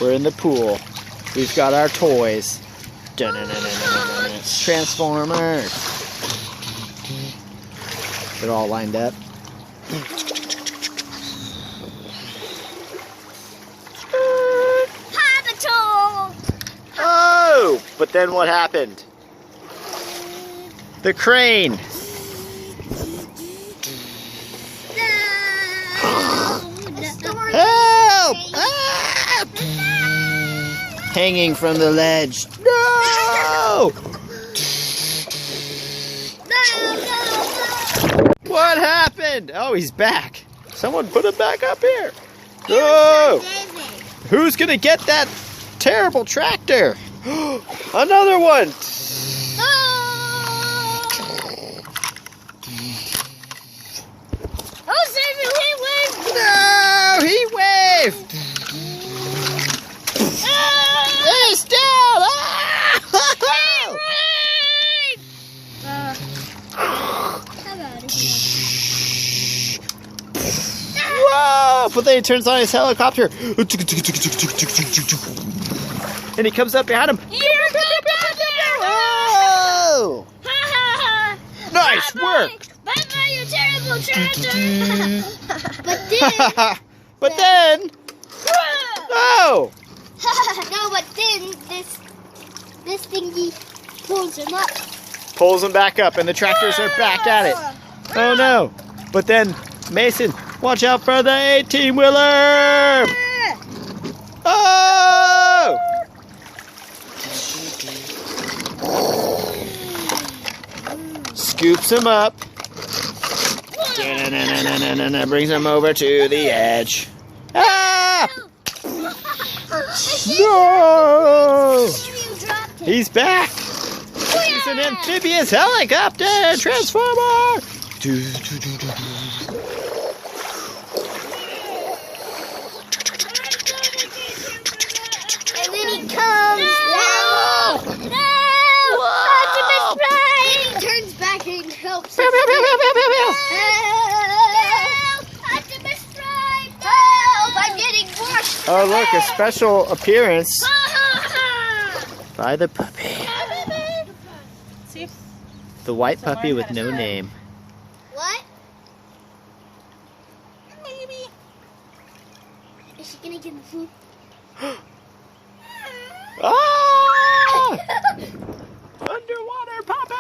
We're in the pool. We've got our toys. Transformers. They're all lined up. Paw Patrol! Oh! But then what happened? The crane. Help! Ah! Hanging from the ledge. No! What happened? Oh, he's back. Someone put him back up here. Oh! Who's gonna get that terrible tractor? Another one. Oh, Xavier, he waved! No, he waved. It's down. Whoa! But then he turns on his helicopter. And he comes up behind him. Oh! Nice work! Bye-bye, you terrible tractor! But then... No! No, but then this thingy pulls him up. Pulls him back up and the tractors are back at it. Oh no! But then, Mason, watch out for the 18-wheeler! Oh! Scoops him up. Brings him over to the edge. Ah! No! He's back! He's an amphibious helicopter transformer! And then he comes. No! Optimus Prime! And he turns back and helps us. Optimus Prime! Help! I'm getting washed. Oh look, a special appearance by the puppy. See? The white puppy with no name. What? Maybe. Is she gonna give me food? Ah! Underwater puppy!